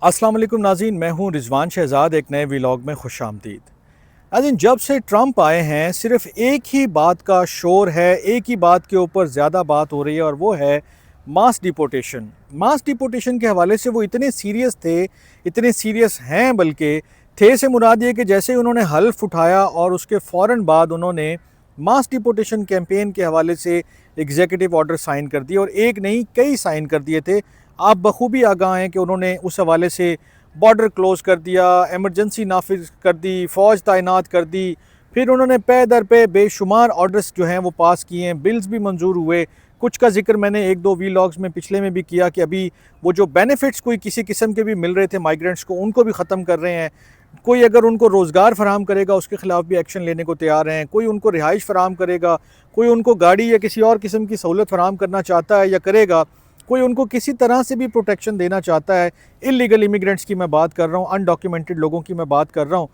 अस्सलाम वालेकुम नाज़रीन, मैं हूं रिजवान शहज़ाद। एक नए व्लॉग में खुश आमदीद। नाज़रीन, जब से ट्रंप आए हैं सिर्फ एक ही बात का शोर है, एक ही बात के ऊपर ज़्यादा बात हो रही है और वो है मास डिपोर्टेशन। मास डिपोर्टेशन के हवाले से वो इतने सीरियस थे, इतने सीरियस हैं, बल्कि थे से मुराद ये कि जैसे ही उन्होंने हल्फ उठाया और उसके फ़ौरन बाद उन्होंने मास डिपोर्टेशन कैंपेन के हवाले से एग्जीक्यूटिव ऑर्डर साइन कर दिए, और एक नहीं कई साइन कर दिए थे। आप बखूबी आगाह हैं कि उन्होंने उस हवाले से बॉर्डर क्लोज़ कर दिया, एमरजेंसी नाफिज कर दी, फ़ौज तैनात कर दी, फिर उन्होंने पे दर पे बेशुमार ऑर्डर्स जो हैं वो पास किए हैं, बिल्स भी मंजूर हुए। कुछ का जिक्र मैंने एक दो वीलॉग्स में पिछले में भी किया कि अभी वो जो बेनिफिट्स कोई किसी किस्म के भी मिल रहे थे माइग्रेंट्स को, उनको भी ख़त्म कर रहे हैं। कोई अगर उनको रोज़गार फराहम करेगा उसके ख़िलाफ़ भी एक्शन लेने को तैयार हैं। कोई उनको रिहाइश फराहम करेगा, कोई उनको गाड़ी या किसी और किस्म की सहूलत फराहम करना चाहता है या करेगा, कोई उनको किसी तरह से भी प्रोटेक्शन देना चाहता है। इलीगल इमिग्रेंट्स की मैं बात कर रहा हूँ, अनडॉक्यूमेंटेड लोगों की मैं बात कर रहा हूँ,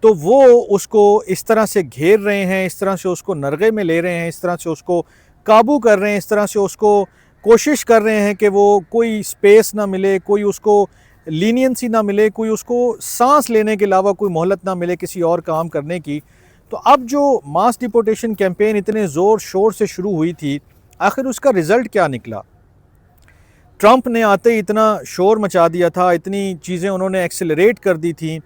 तो वो उसको इस तरह से घेर रहे हैं, इस तरह से उसको नरगे में ले रहे हैं, इस तरह से उसको काबू कर रहे हैं, इस तरह से उसको कोशिश कर रहे हैं कि वो कोई स्पेस ना मिले, कोई उसको लीनियंसी ना मिले, कोई उसको सांस लेने के अलावा कोई मोहलत ना मिले किसी और काम करने की। तो अब जो मास डिपोर्टेशन कैंपेन इतने ज़ोर शोर से शुरू हुई थी, आखिर उसका रिज़ल्ट क्या निकला? ट्रंप ने आते ही इतना शोर मचा दिया था, इतनी चीज़ें उन्होंने एक्सेलरेट कर दी थी,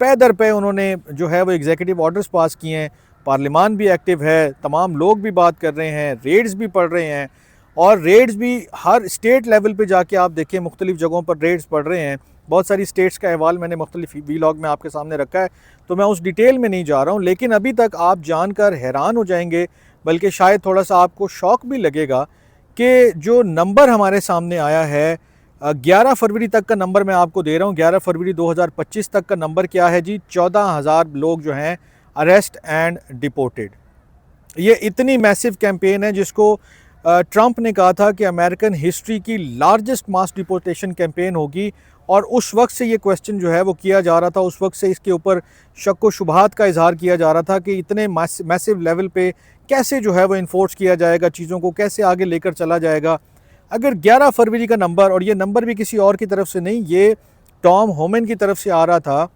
पे दर पे उन्होंने जो है वो एग्जीक्यूटिव ऑर्डर्स पास किए हैं, पार्लियामान भी एक्टिव है, तमाम लोग भी बात कर रहे हैं, रेड्स भी पड़ रहे हैं, और रेड्स भी हर स्टेट लेवल पे जाके आप देखें मुख्तलिफ़ जगहों पर रेड्स पड़ रहे हैं। बहुत सारी स्टेट्स का अहवाल मैंने मुख्तलिफ वीलॉग में आपके सामने रखा है, तो मैं उस डिटेल में नहीं जा रहा हूँ, लेकिन अभी तक आप जानकर हैरान हो जाएंगे, बल्कि शायद थोड़ा सा आपको शौक भी लगेगा कि जो नंबर हमारे सामने आया है 11 फरवरी तक का नंबर मैं आपको दे रहा हूँ। 11 फरवरी 2025 तक का नंबर क्या है जी? 14,000 लोग जो हैं अरेस्ट एंड डिपोर्टेड। ये इतनी मैसिव कैंपेन है जिसको ट्रंप ने कहा था कि अमेरिकन हिस्ट्री की लार्जेस्ट मास डिपोर्टेशन कैंपेन होगी, और उस वक्त से ये क्वेश्चन जो है वो किया जा रहा था, उस वक्त से इसके ऊपर शक व शुबहात का इजहार किया जा रहा था कि इतने मैसिव लेवल पे कैसे जो है वो इन्फोर्स किया जाएगा, चीज़ों को कैसे आगे लेकर चला जाएगा। अगर 11 फरवरी का नंबर, और ये नंबर भी किसी और की तरफ से नहीं, ये टॉम होमन की तरफ से आ रहा था,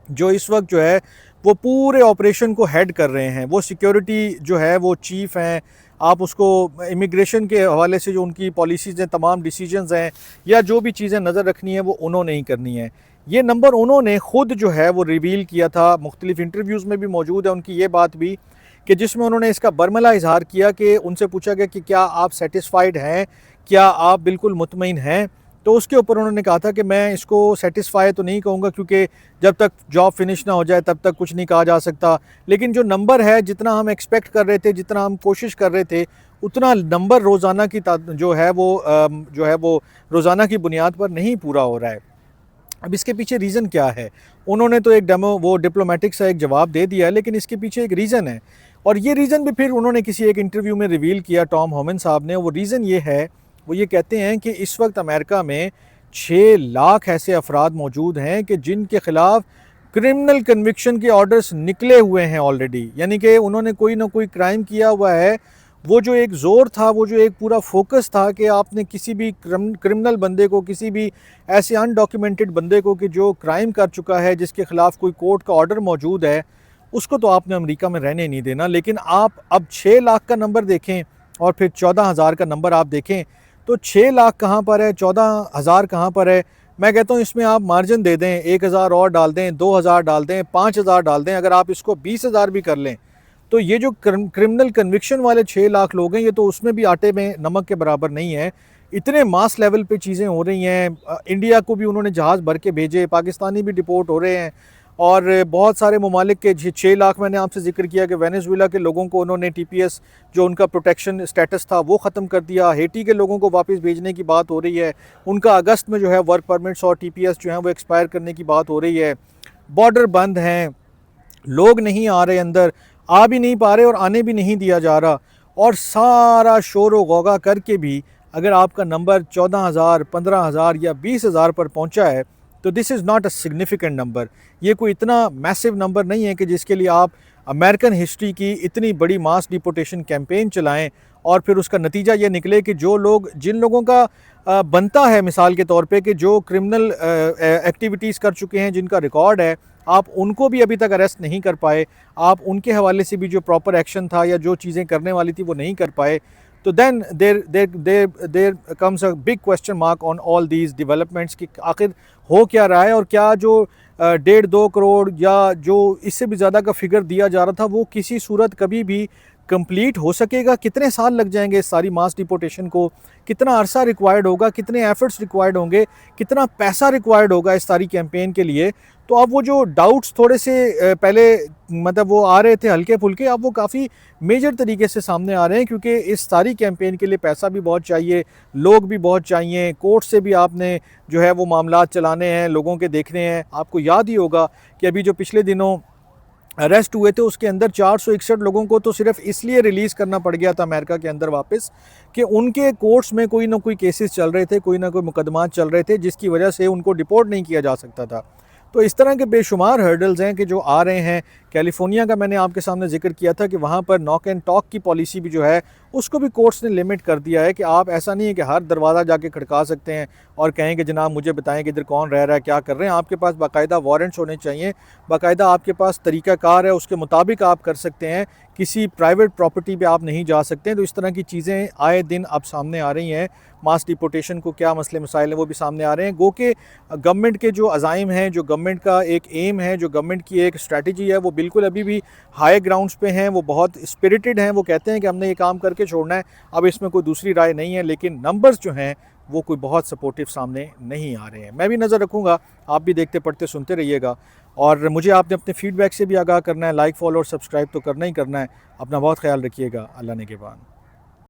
जो इस वक्त जो है वो पूरे ऑपरेशन को हेड कर रहे हैं, वो सिक्योरिटी जो है वो चीफ़ हैं। आप उसको इमिग्रेशन के हवाले से जो उनकी पॉलिसीज़ हैं, तमाम डिसीजंस हैं, या जो भी चीज़ें नज़र रखनी है वो उन्होंने ही करनी है। ये नंबर उन्होंने ख़ुद जो है वो रिवील किया था, मुख्तलिफ़ इंटरव्यूज़ में भी मौजूद है उनकी ये बात भी, कि जिसमें उन्होंने इसका बरमला इजहार किया कि उनसे पूछा गया कि क्या आप सेटिस्फाइड हैं, क्या आप बिल्कुल मुतमईन हैं? तो उसके ऊपर उन्होंने कहा था कि मैं इसको सेटिस्फाई तो नहीं कहूँगा, क्योंकि जब तक जॉब फिनिश ना हो जाए तब तक कुछ नहीं कहा जा सकता, लेकिन जो नंबर है, जितना हम एक्सपेक्ट कर रहे थे, जितना हम कोशिश कर रहे थे, उतना नंबर रोज़ाना की जो है वो रोज़ाना की बुनियाद पर नहीं पूरा हो रहा है। अब इसके पीछे रीज़न क्या है? उन्होंने तो एक डिप्लोमेटिक सा एक जवाब दे दिया है, लेकिन इसके पीछे एक रीज़न है, और ये रीज़न भी फिर उन्होंने किसी एक इंटरव्यू में रिवील किया, टॉम होमन साहब ने। वो रीज़न ये है, वो ये कहते हैं कि इस वक्त अमेरिका में 6 लाख ऐसे अफराद मौजूद हैं कि जिनके ख़िलाफ़ क्रिमिनल कन्विक्शन के ऑर्डर्स निकले हुए हैं ऑलरेडी, यानी कि उन्होंने कोई ना कोई क्राइम किया हुआ है। वो जो एक ज़ोर था, वो जो एक पूरा फोकस था कि आपने किसी भी क्रिमिनल बंदे को, किसी भी ऐसे अनडॉक्यूमेंटेड बंदे को कि जो क्राइम कर चुका है, जिसके ख़िलाफ़ कोई कोर्ट का ऑर्डर मौजूद है, उसको तो आपने अमेरिका में रहने नहीं देना। लेकिन आप अब 6 लाख का नंबर देखें और फिर 14,000 का नंबर आप देखें, तो 6 लाख कहाँ पर है, 14,000 कहाँ पर है? मैं कहता हूँ इसमें आप मार्जिन दे दें, 1,000 और डाल दें, 2,000 डाल दें, 5,000 डाल दें। अगर आप इसको 20,000 भी कर लें, तो ये जो क्रिमिनल कन्विक्शन वाले 6 लाख लोग हैं, ये तो उसमें भी आटे में नमक के बराबर नहीं है। इतने मास लेवल पे चीज़ें हो रही हैं। इंडिया को भी उन्होंने जहाज़ भर के भेजे, पाकिस्तानी भी डिपोर्ट हो रहे हैं, और बहुत सारे ममालिक के 6 लाख, मैंने आपसे जिक्र किया कि वेनेजुएला के लोगों को उन्होंने TPS जो उनका प्रोटेक्शन स्टेटस था वो ख़त्म कर दिया। हेटी के लोगों को वापस भेजने की बात हो रही है, उनका अगस्त में जो है वर्क परमिट्स और TPS जो है वो एक्सपायर करने की बात हो रही है। बॉर्डर बंद हैं, लोग नहीं आ रहे अंदर, आ भी नहीं पा रहे और आने भी नहीं दिया जा रहा, और सारा शोर व गौगा करके भी अगर आपका नंबर 14,000, 15,000 या 20,000 पर पहुंचा है, तो this is not a significant number. ये कोई इतना मैसिव नंबर नहीं है कि जिसके लिए आप अमेरिकन हिस्ट्री की इतनी बड़ी मास डिपोर्टेशन कैंपेन चलाएं और फिर उसका नतीजा ये निकले कि जो लोग जिन लोगों का बनता है मिसाल के तौर पे कि जो क्रिमिनल एक्टिविटीज़ कर चुके हैं, जिनका रिकॉर्ड है, आप उनको भी अभी तक अरेस्ट नहीं कर पाए, आप उनके हवाले से भी जो प्रॉपर एक्शन था या जो चीज़ें करने वाली थी वो नहीं कर पाए, तो then there comes a big question mark on all these developments कि आखिर हो क्या रहा है और क्या जो 1.5-2 करोड़ या जो इससे भी ज़्यादा का फिगर दिया जा रहा था वो किसी सूरत कभी भी कंप्लीट हो सकेगा। कितने साल लग जाएंगे इस सारी मास डिपोर्टेशन को, कितना अरसा रिक्वायर्ड होगा, कितने एफर्ट्स रिक्वायर्ड होंगे, कितना पैसा रिक्वायर्ड होगा इस सारी कैंपेन के लिए। तो अब वो जो डाउट्स थोड़े से पहले मतलब वो आ रहे थे हल्के फुल्के, अब वो काफ़ी मेजर तरीके से सामने आ रहे हैं, क्योंकि इस सारी कैंपेन के लिए पैसा भी बहुत चाहिए, लोग भी बहुत चाहिए, कोर्ट से भी आपने जो है वो मामलात चलाने हैं, लोगों के देखने हैं। आपको याद ही होगा कि अभी जो पिछले दिनों अरेस्ट हुए थे उसके अंदर 461 लोगों को तो सिर्फ इसलिए रिलीज़ करना पड़ गया था अमेरिका के अंदर वापस कि उनके कोर्ट्स में कोई ना कोई केसेस चल रहे थे, कोई ना कोई मुकदमात चल रहे थे, जिसकी वजह से उनको डिपोर्ट नहीं किया जा सकता था। तो इस तरह के बेशुमार हर्डल्स हैं कि जो आ रहे हैं। कैलिफोर्निया का मैंने आपके सामने जिक्र किया था कि वहाँ पर नॉक एंड टॉक की पॉलिसी भी जो है उसको भी कोर्ट्स ने लिमिट कर दिया है कि आप ऐसा नहीं है कि हर दरवाज़ा जाके खड़का सकते हैं और कहें कि जनाब मुझे बताएं कि इधर कौन रह रहा है, क्या कर रहे हैं। आपके पास बाकायदा वारंट्स होने चाहिए, बाकायदा आपके पास तरीक़ाकार है, उसके मुताबिक आप कर सकते हैं, किसी प्राइवेट प्रॉपर्टी पे आप नहीं जा सकते। तो इस तरह की चीज़ें आए दिन अब सामने आ रही हैं। मास डिपोर्टेशन को क्या मसले मसाइल हैं वो भी सामने आ रहे हैं। गो के गवर्नमेंट के जो अज़ाइम हैं, जो गवर्नमेंट का एक एम है, जो गवर्नमेंट की एक स्ट्रैटेजी है, वो बिल्कुल अभी भी हाई ग्राउंड्स पे हैं, वो बहुत स्पिरिटेड हैं। वो कहते हैं कि हमने ये काम करके छोड़ना है, अब इसमें कोई दूसरी राय नहीं है। लेकिन नंबर्स जो हैं वो कोई बहुत सपोर्टिव सामने नहीं आ रहे हैं। मैं भी नज़र रखूँगा, आप भी देखते पढ़ते सुनते रहिएगा और मुझे आपने अपने फीडबैक से भी आगाह करना है। लाइक, फॉलो और सब्सक्राइब तो करना ही करना है। अपना बहुत ख्याल रखिएगा। अल्लाह ने के बाद।